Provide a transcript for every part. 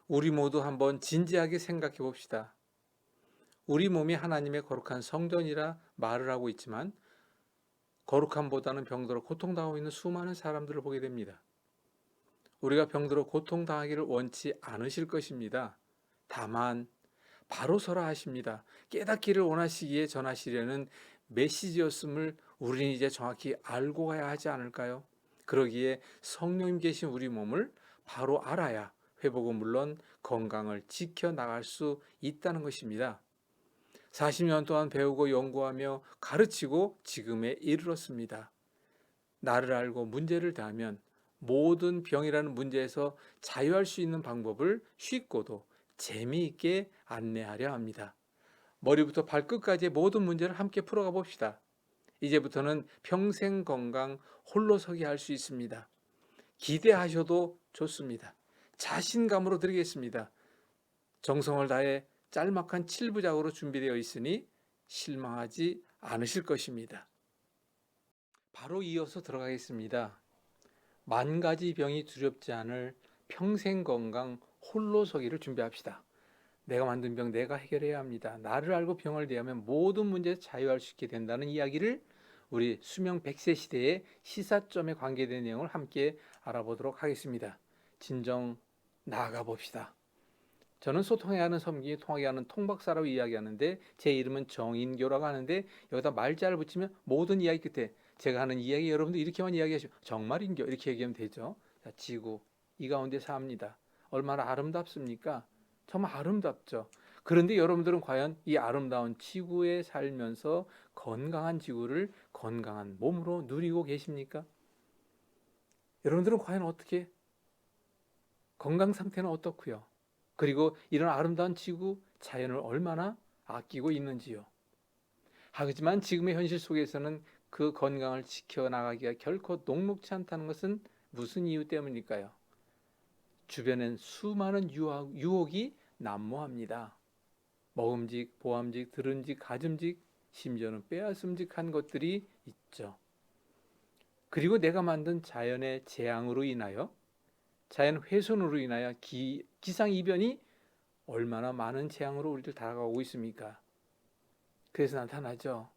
우리 모두 한번 진지하게 생각해 봅시다. 우리 몸이 하나님의 거룩한 성전이라 말을 하고 있지만 거룩함보다는 병들어 고통당하고 있는 수많은 사람들을 보게 됩니다. 우리가 병들어 고통당하기를 원치 않으실 것입니다. 다만 바로 서라 하십니다. 깨닫기를 원하시기에 전하시려는 메시지였음을 우리는 이제 정확히 알고 가야 하지 않을까요? 그러기에 성령님 계신 우리 몸을 바로 알아야 회복은 물론 건강을 지켜나갈 수 있다는 것입니다. 40년 동안 배우고 연구하며 가르치고 지금에 이르렀습니다. 나를 알고 문제를 대하면 모든 병이라는 문제에서 자유할 수 있는 방법을 쉽고도 재미있게 안내하려 합니다. 머리부터 발끝까지의 모든 문제를 함께 풀어가 봅시다. 이제부터는 평생 건강 홀로서기 할 수 있습니다. 기대하셔도 좋습니다. 자신감으로 드리겠습니다. 정성을 다해 짤막한 7부작으로 준비되어 있으니 실망하지 않으실 것입니다. 바로 이어서 들어가겠습니다. 만 가지 병이 두렵지 않을 평생 건강 홀로서기를 준비합시다. 내가 만든 병 내가 해결해야 합니다. 나를 알고 병을 대하면 모든 문제에서 자유할 수 있게 된다는 이야기를 우리 수명 100세 시대의 시사점에 관계된 내용을 함께 알아보도록 하겠습니다. 진정 나아가 봅시다. 저는 소통해야 하는 섬기, 통하게 하는 통박사라고 이야기하는데 제 이름은 정인교라고 하는데 여기다 말자를 붙이면 모든 이야기 끝에 제가 하는 이야기 여러분들 이렇게만 이야기하시고 정말인교 이렇게 얘기하면 되죠. 자, 지구 이 가운데 삽니다. 얼마나 아름답습니까? 정말 아름답죠. 그런데 여러분들은 과연 이 아름다운 지구에 살면서 건강한 지구를 건강한 몸으로 누리고 계십니까? 여러분들은 과연 어떻게 건강 상태는 어떻고요? 그리고 이런 아름다운 지구, 자연을 얼마나 아끼고 있는지요. 하지만 지금의 현실 속에서는 그 건강을 지켜나가기가 결코 녹록지 않다는 것은 무슨 이유 때문일까요? 주변엔 수많은 유혹이 난무합니다. 먹음직, 보암직, 들음직, 가즘직, 심지어는 빼앗음직한 것들이 있죠. 그리고 내가 만든 자연의 재앙으로 인하여 자연 훼손으로 인하여 기상이변이 얼마나 많은 재앙으로 우리를 다가오고 있습니까? 그래서 나타나죠.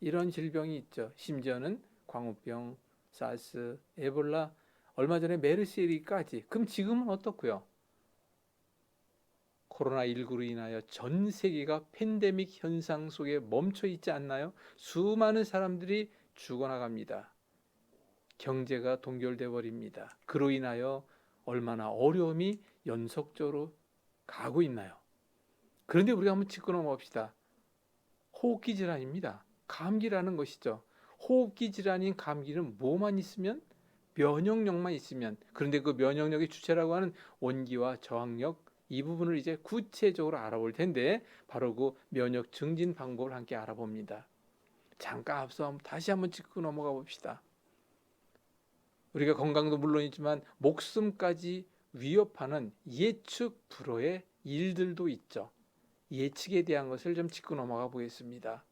이런 질병이 있죠. 심지어는 광우병, 사스, 에볼라, 얼마 전에 메르스1까지. 그럼 지금은 어떻고요? 코로나19로 인하여 전 세계가 팬데믹 현상 속에 멈춰 있지 않나요? 수많은 사람들이 죽어나갑니다. 경제가 동결돼 버립니다. 그로 인하여 얼마나 어려움이 연속적으로 가고 있나요? 그런데 우리가 한번 짚고 넘어갑시다. 호흡기 질환입니다. 감기라는 것이죠. 호흡기 질환인 감기는 뭐만 있으면 면역력만 있으면 그런데 그 면역력의 주체라고 하는 원기와 저항력 이 부분을 이제 구체적으로 알아볼 텐데 바로 그 면역 증진 방법을 함께 알아봅니다. 잠깐 앞서 다시 한번 짚고 넘어가 봅시다. 우리가 건강도 물론이지만 목숨까지 위협하는 예측 불허의 일들도 있죠. 예측에 대한 것을 좀 짚고 넘어가 보겠습니다.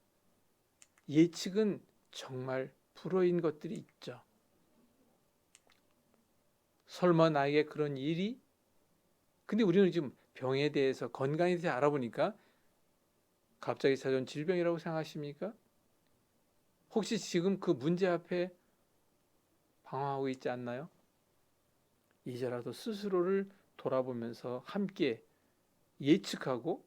예측은 정말 불허인 것들이 있죠. 설마 나에게 그런 일이? 근데 우리는 지금 병에 대해서 건강에 대해서 알아보니까 갑자기 찾아온 질병이라고 생각하십니까? 혹시 지금 그 문제 앞에 방황하고 있지 않나요? 이제라도 스스로를 돌아보면서 함께 예측하고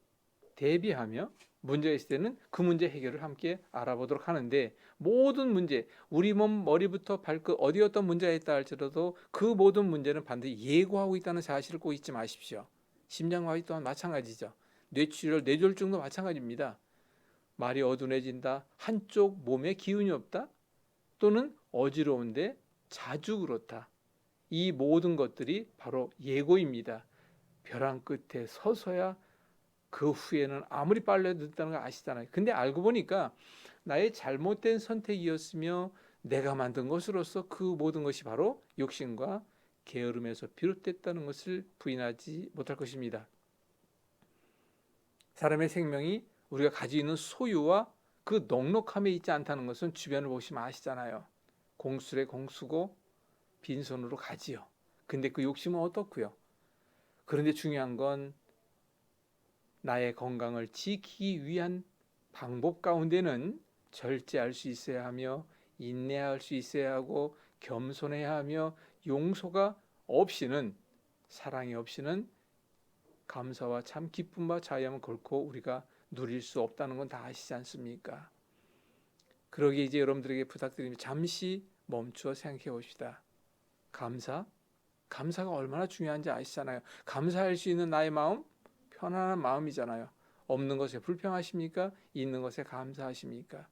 대비하며 문제가 있을 때는 그 문제 해결을 함께 알아보도록 하는데 모든 문제, 우리 몸 머리부터 발끝 어디 어떤 문제가 있다 할지라도 그 모든 문제는 반드시 예고하고 있다는 사실을 꼭 잊지 마십시오. 심장마비 또한 마찬가지죠. 뇌출혈, 뇌졸중도 마찬가지입니다. 말이 어둔해진다, 한쪽 몸에 기운이 없다, 또는 어지러운데 자주 그렇다. 이 모든 것들이 바로 예고입니다. 벼랑 끝에 서서야 그 후에는 아무리 빨래 늦다는 걸 아시잖아요. 근데 알고 보니까 나의 잘못된 선택이었으며 내가 만든 것으로서 그 모든 것이 바로 욕심과 게으름에서 비롯됐다는 것을 부인하지 못할 것입니다. 사람의 생명이 우리가 가지고 있는 소유와 그 넉넉함에 있지 않다는 것은 주변을 보시면 아시잖아요. 공술에 공수고 빈손으로 가지요. 근데 그 욕심은 어떻고요? 그런데 중요한 건 나의 건강을 지키기 위한 방법 가운데는 절제할 수 있어야 하며 인내할 수 있어야 하고 겸손해야 하며 용서가 없이는 사랑이 없이는 감사와 참 기쁨과 자유함을 결코 우리가 누릴 수 없다는 건 다 아시지 않습니까? 그러기에 이제 여러분들에게 부탁드립니다. 잠시 멈추어 생각해 봅시다. 감사가 얼마나 중요한지 아시잖아요. 감사할 수 있는 나의 마음, 편안한 마음이잖아요. 없는 것에 불평하십니까? 있는 것에 감사하십니까?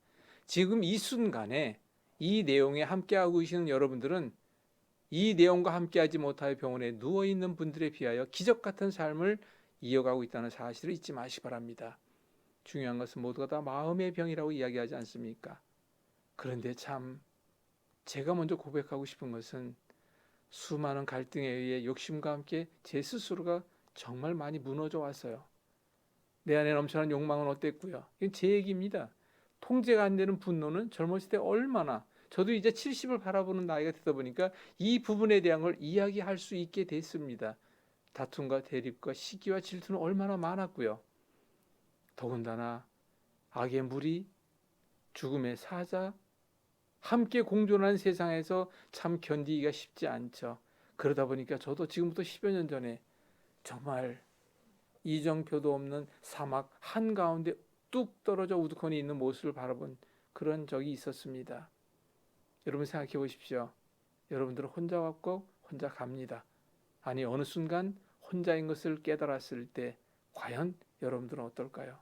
지금 이 순간에 이 내용에 함께하고 계시는 여러분들은 이 내용과 함께하지 못하여 병원에 누워있는 분들에 비하여 기적 같은 삶을 이어가고 있다는 사실을 잊지 마시기 바랍니다. 중요한 것은 모두가 다 마음의 병이라고 이야기하지 않습니까? 그런데 참 제가 먼저 고백하고 싶은 것은 수많은 갈등에 의해 욕심과 함께 제 스스로가 정말 많이 무너져 왔어요. 내 안에 넘쳐난 욕망은 어땠고요? 이건 제 얘기입니다. 통제가 안 되는 분노는 젊었을 때 얼마나, 저도 이제 70을 바라보는 나이가 되다 보니까 이 부분에 대한 걸 이야기할 수 있게 됐습니다. 다툼과 대립과 시기와 질투는 얼마나 많았고요. 더군다나 악의 무리, 죽음의 사자, 함께 공존하는 세상에서 참 견디기가 쉽지 않죠. 그러다 보니까 저도 지금부터 10여 년 전에 정말 이정표도 없는 사막 한가운데 뚝 떨어져 우두커니 있는 모습을 바라본 그런 적이 있었습니다. 여러분 생각해 보십시오. 여러분들은 혼자 왔고 혼자 갑니다. 아니 어느 순간 혼자인 것을 깨달았을 때 과연 여러분들은 어떨까요?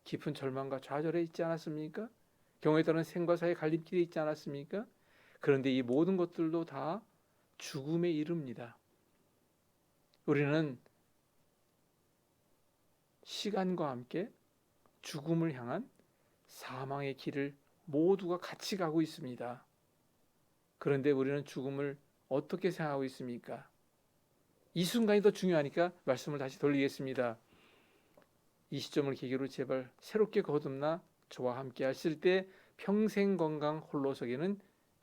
깊은 절망과 좌절에 있지 않았습니까? 경우에 따른 생과 사의 갈림길에 있지 않았습니까? 그런데 이 모든 것들도 다 죽음에 이릅니다. 우리는 시간과 함께 죽음을 향한 사망의 길을 모두가 같이 가고 있습니다. 그런데 우리는 죽음을 어떻게 생각하고 있습니까? 이 순간이 더 중요하니까 말씀을 다시 돌리겠습니다. 이 시점을 계기로 제발 새롭게 거듭나 저와 함께 하실 때 평생 건강 홀로서기는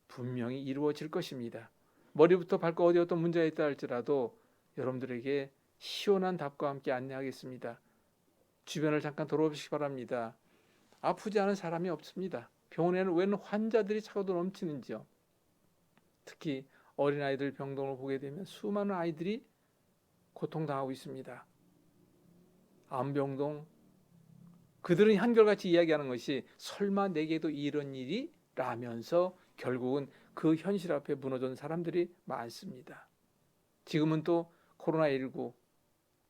분명히 이루어질 것입니다. 머리부터 발끝 어떤 문제가 있다 할지라도 여러분들에게 시원한 답과 함께 안내하겠습니다. 주변을 잠깐 돌아보시기 바랍니다. 아프지 않은 사람이 없습니다. 병원에는 웬 환자들이 차고도 넘치는지요. 특히 어린아이들 병동을 보게 되면 수많은 아이들이 고통당하고 있습니다. 암병동, 그들은 한결같이 이야기하는 것이 설마 내게도 이런 일이? 라면서 결국은 그 현실 앞에 무너진 사람들이 많습니다. 지금은 또 코로나19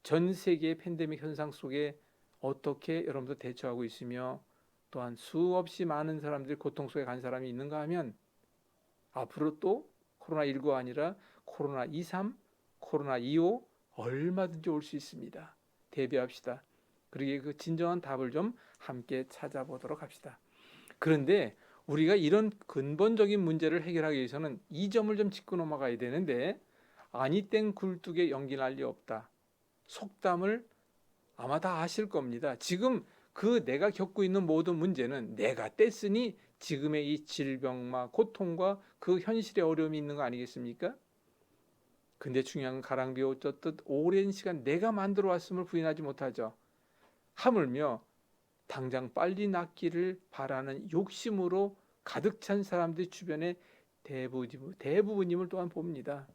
전 세계의 팬데믹 현상 속에 어떻게 여러분들 대처하고 있으며 또한 수없이 많은 사람들이 고통 속에 간 사람이 있는가 하면 앞으로 또 코로나19가 아니라 코로나23, 코로나25 얼마든지 올 수 있습니다. 대비합시다. 그러기에 그 진정한 답을 좀 함께 찾아보도록 합시다. 그런데 우리가 이런 근본적인 문제를 해결하기 위해서는 이 점을 좀 짚고 넘어가야 되는데 아니 땡 굴뚝에 연기 난리 없다. 속담을 아마 다 아실 겁니다. 지금 그 내가 겪고 있는 모든 문제는 내가 뗐으니 지금의 이 질병과 고통과 그 현실의 어려움이 있는 거 아니겠습니까? 근데 중요한 건 가랑비에 옷 젖듯 오랜 시간 내가 만들어 왔음을 부인하지 못하죠. 하물며 당장 빨리 낫기를 바라는 욕심으로 가득 찬 사람들이 주변에 대부분임을 또한 봅니다.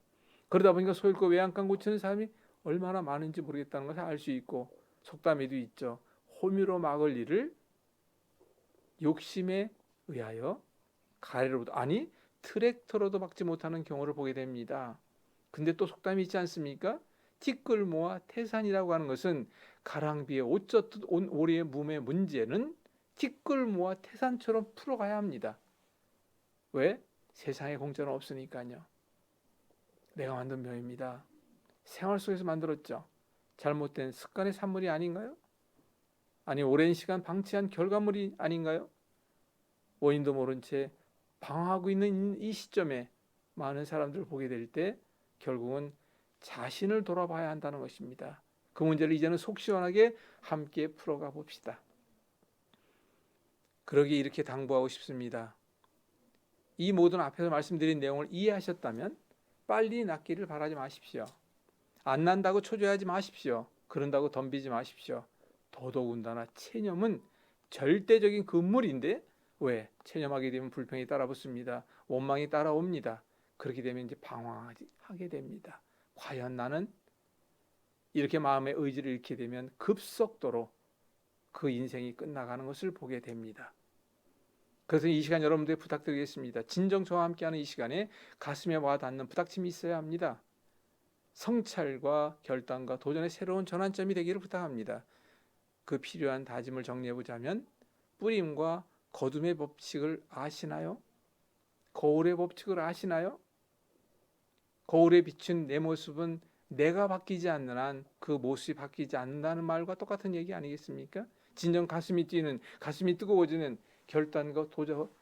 그러다 보니까 소잃고 외양간 고치는 사람이 얼마나 많은지 모르겠다는 것을 알 수 있고 속담에도 있죠. 호미로 막을 일을 욕심에 의하여 가래로도 아니 트랙터로도 막지 못하는 경우를 보게 됩니다. 근데 또 속담이 있지 않습니까? 티끌 모아 태산이라고 하는 것은 가랑비에 옷 젖듯 온 오리의 몸의 문제는 티끌 모아 태산처럼 풀어가야 합니다. 왜? 세상에 공짜는 없으니까요. 내가 만든 병입니다. 생활 속에서 만들었죠. 잘못된 습관의 산물이 아닌가요? 아니 오랜 시간 방치한 결과물이 아닌가요? 원인도 모른 채 방황하고 있는 이 시점에 많은 사람들을 보게 될 때 결국은 자신을 돌아봐야 한다는 것입니다. 그 문제를 이제는 속 시원하게 함께 풀어가 봅시다. 그러기에 이렇게 당부하고 싶습니다. 이 모든 앞에서 말씀드린 내용을 이해하셨다면 빨리 낫기를 바라지 마십시오. 안 난다고 초조해하지 마십시오. 그런다고 덤비지 마십시오. 더더군다나 체념은 절대적인 금물인데 왜? 체념하게 되면 불평이 따라붙습니다. 원망이 따라옵니다. 그렇게 되면 이제 방황하게 됩니다. 과연 나는 이렇게 마음의 의지를 잃게 되면 급속도로 그 인생이 끝나가는 것을 보게 됩니다. 그래서 이 시간 여러분들에게 부탁드리겠습니다. 진정 저와 함께하는 이 시간에 가슴에 와닿는 부닥침이 있어야 합니다. 성찰과 결단과 도전의 새로운 전환점이 되기를 부탁합니다. 그 필요한 다짐을 정리해보자면 뿌림과 거둠의 법칙을 아시나요? 거울의 법칙을 아시나요? 거울에 비춘 내 모습은 내가 바뀌지 않는 한 그 모습이 바뀌지 않는다는 말과 똑같은 얘기 아니겠습니까? 진정 가슴이 뛰는, 가슴이 뜨거워지는 결단과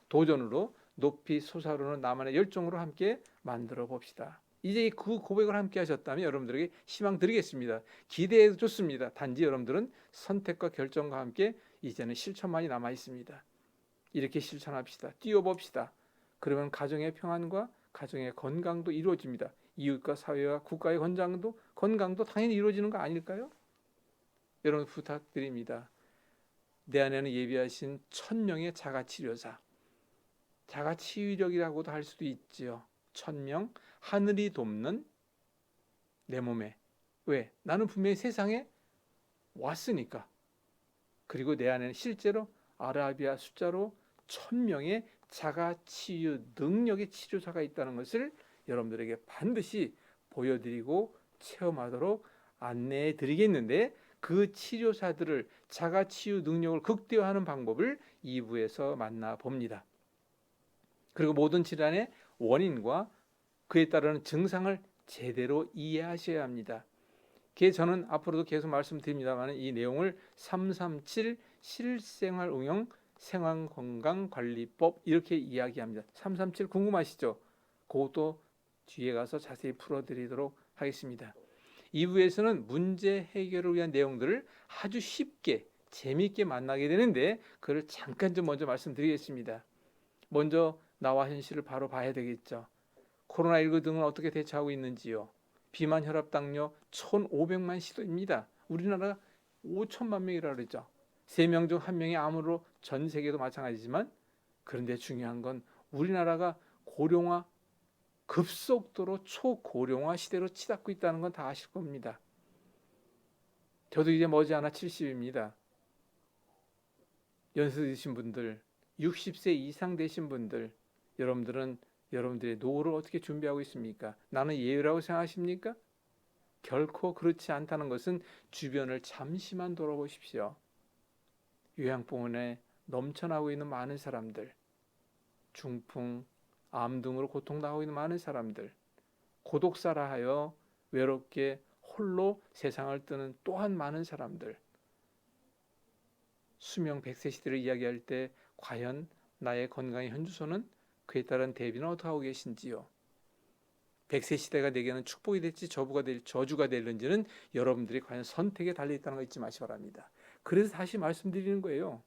도전으로 높이 솟아오르는 나만의 열정으로 함께 만들어 봅시다. 이제 그 고백을 함께 하셨다면 여러분들에게 희망 드리겠습니다. 기대해도 좋습니다. 단지 여러분들은 선택과 결정과 함께 이제는 실천만이 남아 있습니다. 이렇게 실천합시다. 뛰어봅시다. 그러면 가정의 평안과 가정의 건강도 이루어집니다. 이웃과 사회와 국가의 건강도 당연히 이루어지는 거 아닐까요? 여러분 부탁드립니다. 내 안에는 예비하신 1000명의 자가치료사, 자가치유력이라고도 할 수도 있지요. 1000명, 하늘이 돕는 내 몸에. 왜? 나는 분명히 세상에 왔으니까. 그리고 내 안에는 실제로 아라비아 숫자로 1000명의 자가치유 능력의 치료사가 있다는 것을 여러분들에게 반드시 보여드리고 체험하도록 안내해 드리겠는데, 그 치료사들을 자가치유 능력을 극대화하는 방법을 2부에서 만나봅니다. 그리고 모든 질환의 원인과 그에 따르는 증상을 제대로 이해하셔야 합니다. 저는 앞으로도 계속 말씀드립니다만 이 내용을 337 실생활 응용 생활건강관리법 이렇게 이야기합니다. 337 궁금하시죠? 그것도 뒤에 가서 자세히 풀어드리도록 하겠습니다. 2부에서는 문제 해결을 위한 내용들을 아주 쉽게 재미있게 만나게 되는데 그걸 잠깐 좀 먼저 말씀드리겠습니다. 먼저 나와 현실을 바로 봐야 되겠죠. 코로나19 등은 어떻게 대처하고 있는지요. 비만, 혈압, 당뇨 1,500만 시도입니다. 우리나라 5천만 명이라고 그랬죠. 3명 중 1명이 암으로 전 세계도 마찬가지지만, 그런데 중요한 건 우리나라가 고령화, 급속도로 초고령화 시대로 치닫고 있다는 건 다 아실 겁니다. 저도 이제 머지않아 70입니다. 연세 드신 분들, 60세 이상 되신 분들, 여러분들은 여러분들의 노후를 어떻게 준비하고 있습니까? 나는 예외라고 생각하십니까? 결코 그렇지 않다는 것은 주변을 잠시만 돌아보십시오. 요양병원에 넘쳐나고 있는 많은 사람들, 중풍, 암 등으로 고통당하고 있는 많은 사람들, 고독사라 하여 외롭게 홀로 세상을 뜨는 또한 많은 사람들, 수명 100세 시대를 이야기할 때 과연 나의 건강의 현주소는 그에 따른 대비는 어떻게 하고 계신지요? 100세 시대가 내게는 축복이 될지 저주가 될는지는 여러분들이 과연 선택에 달려있다는 거 잊지 마시기 바랍니다. 그래서 다시 말씀드리는 거예요.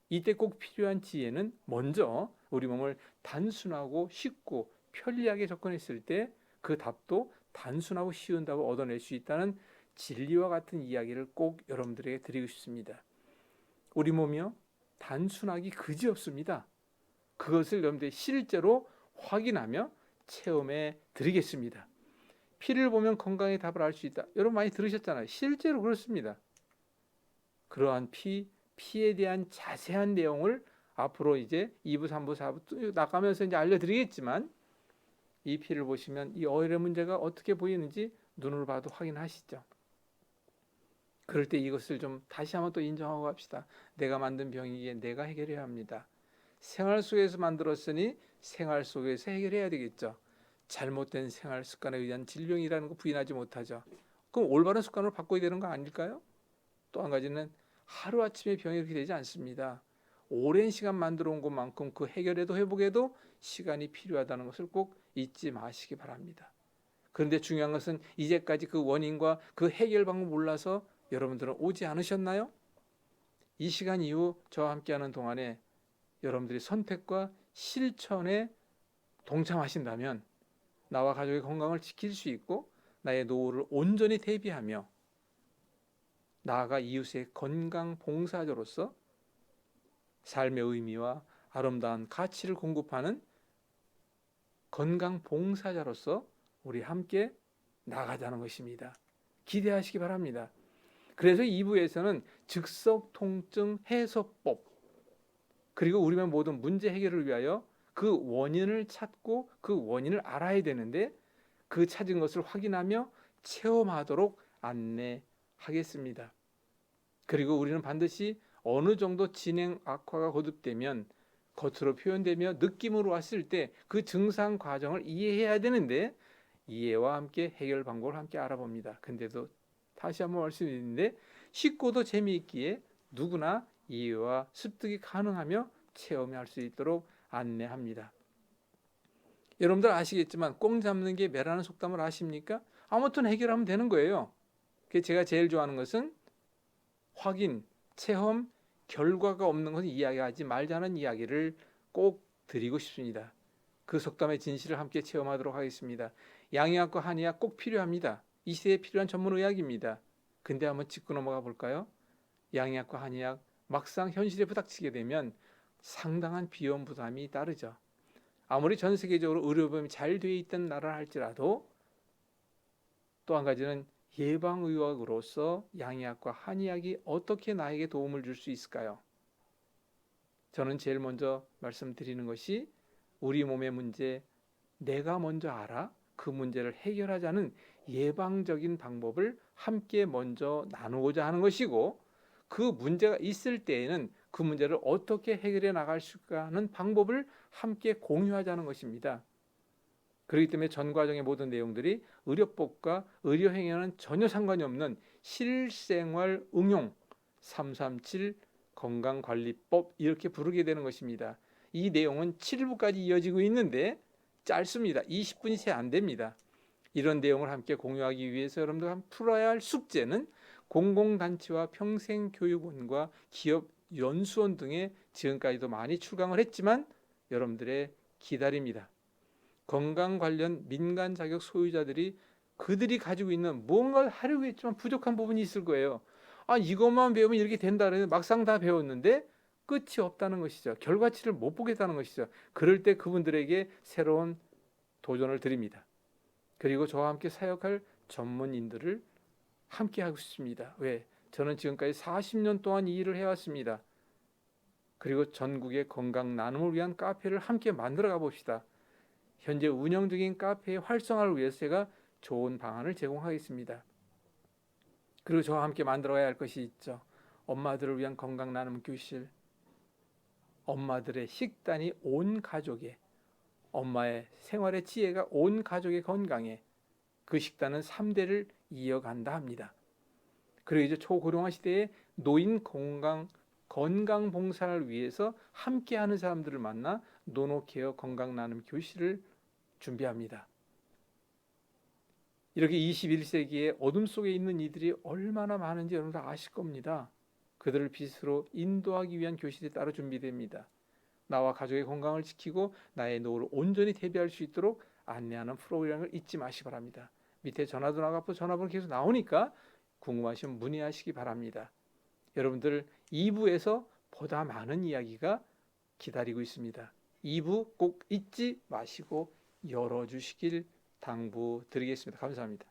이때 꼭 필요한 지혜는 먼저 우리 몸을 단순하고 쉽고 편리하게 접근했을 때 그 답도 단순하고 쉬운 답을 얻어낼 수 있다는 진리와 같은 이야기를 꼭 여러분들에게 드리고 싶습니다. 우리 몸이요, 단순하기 그지없습니다. 그것을 여러분들이 실제로 확인하며 체험해 드리겠습니다. 피를 보면 건강의 답을 알 수 있다. 여러분 많이 들으셨잖아요. 실제로 그렇습니다. 그러한 피에 대한 자세한 내용을 앞으로 이제 2부, 3부, 4부 나가면서 이제 알려드리겠지만, 이 피를 보시면 이 어혈의 문제가 어떻게 보이는지 눈으로 봐도 확인하시죠. 그럴 때 이것을 좀 다시 한번 또 인정하고 갑시다. 내가 만든 병이기에 내가 해결해야 합니다. 생활 속에서 만들었으니 생활 속에서 해결해야 되겠죠. 잘못된 생활 습관에 의한 질병이라는 거 부인하지 못하죠. 그럼 올바른 습관으로 바꿔야 되는 거 아닐까요? 또 한 가지는 하루아침에 병이 이렇게 되지 않습니다. 오랜 시간 만들어 온 것만큼 그 해결에도 회복에도 시간이 필요하다는 것을 꼭 잊지 마시기 바랍니다. 그런데 중요한 것은 이제까지 그 원인과 그 해결 방법을 몰라서 여러분들은 오지 않으셨나요? 이 시간 이후 저와 함께하는 동안에 여러분들이 선택과 실천에 동참하신다면 나와 가족의 건강을 지킬 수 있고 나의 노후를 온전히 대비하며 나아가 이웃의 건강 봉사자로서 삶의 의미와 아름다운 가치를 공급하는 건강 봉사자로서 우리 함께 나가자는 것입니다. 기대하시기 바랍니다. 그래서 2부에서는 즉석 통증 해소법 그리고 우리의 모든 문제 해결을 위하여 그 원인을 찾고 그 원인을 알아야 되는데 그 찾은 것을 확인하며 체험하도록 안내하겠습니다. 그리고 우리는 반드시 어느 정도 진행 악화가 거듭되면 겉으로 표현되며 느낌으로 왔을 때 그 증상 과정을 이해해야 되는데 이해와 함께 해결 방법을 함께 알아봅니다. 근데도 다시 한번 말씀드리는데 쉽고도 재미있기에 누구나 이해와 습득이 가능하며 체험할 수 있도록 안내합니다. 여러분들 아시겠지만 꽁 잡는 게 매라는 속담을 아십니까? 아무튼 해결하면 되는 거예요. 제가 제일 좋아하는 것은 확인, 체험, 결과가 없는 것은 이야기하지 말자는 이야기를 꼭 드리고 싶습니다. 그 속담의 진실을 함께 체험하도록 하겠습니다. 양의학과 한의학 꼭 필요합니다. 이 시대에 필요한 전문의학입니다. 근데 한번 짚고 넘어가 볼까요? 양의학과 한의학 막상 현실에 부닥치게 되면 상당한 비용 부담이 따르죠. 아무리 전 세계적으로 의료보험이 잘 되어 있던 나라라 할지라도 또 한 가지는 예방의학으로서 양의학과 한의학이 어떻게 나에게 도움을 줄 수 있을까요? 저는 제일 먼저 말씀드리는 것이 우리 몸의 문제 내가 먼저 알아 그 문제를 해결하자는 예방적인 방법을 함께 먼저 나누고자 하는 것이고 그 문제가 있을 때에는 그 문제를 어떻게 해결해 나갈 수 있을까 하는 방법을 함께 공유하자는 것입니다. 그렇기 때문에 전 과정의 모든 내용들이 의료법과 의료행위와는 전혀 상관이 없는 실생활 응용 337 건강관리법 이렇게 부르게 되는 것입니다. 이 내용은 7부까지 이어지고 있는데 짧습니다. 20분이 채 안 됩니다. 이런 내용을 함께 공유하기 위해서 여러분들 풀어야 할 숙제는 공공단체와 평생교육원과 기업 연수원 등에 지금까지도 많이 출강을 했지만 여러분들의 기다립니다. 건강 관련 민간 자격 소유자들이 그들이 가지고 있는 뭔가를 하려고 했지만 부족한 부분이 있을 거예요. 이것만 배우면 이렇게 된다 그러는데 막상 다 배웠는데 끝이 없다는 것이죠. 결과치를 못 보겠다는 것이죠. 그럴 때 그분들에게 새로운 도전을 드립니다. 그리고 저와 함께 사역할 전문인들을 함께 하고 싶습니다. 왜? 저는 지금까지 40년 동안 이 일을 해왔습니다. 그리고 전국의 건강 나눔을 위한 카페를 함께 만들어 가봅시다. 현재 운영 중인 카페의 활성화를 위해서 제가 좋은 방안을 제공하겠습니다. 그리고 저와 함께 만들어가야 할 것이 있죠. 엄마들을 위한 건강 나눔 교실, 엄마들의 식단이 온 가족의 엄마의 생활의 지혜가 온 가족의 건강에 그 식단은 3대를 이어간다 합니다. 그리고 이제 초고령화 시대에 노인 건강 봉사를 위해서 함께하는 사람들을 만나 노노케어 건강 나눔 교실을 준비합니다. 이렇게 21세기의 어둠 속에 있는 이들이 얼마나 많은지 여러분들 아실 겁니다. 그들을 빛으로 인도하기 위한 교실이 따로 준비됩니다. 나와 가족의 건강을 지키고 나의 노후를 온전히 대비할 수 있도록 안내하는 프로그램을 잊지 마시기 바랍니다. 밑에 전화도 나갔고 전화번호 계속 나오니까 궁금하시면 문의하시기 바랍니다. 여러분들 2부에서 보다 많은 이야기가 기다리고 있습니다. 2부 꼭 잊지 마시고 열어주시길 당부드리겠습니다. 감사합니다.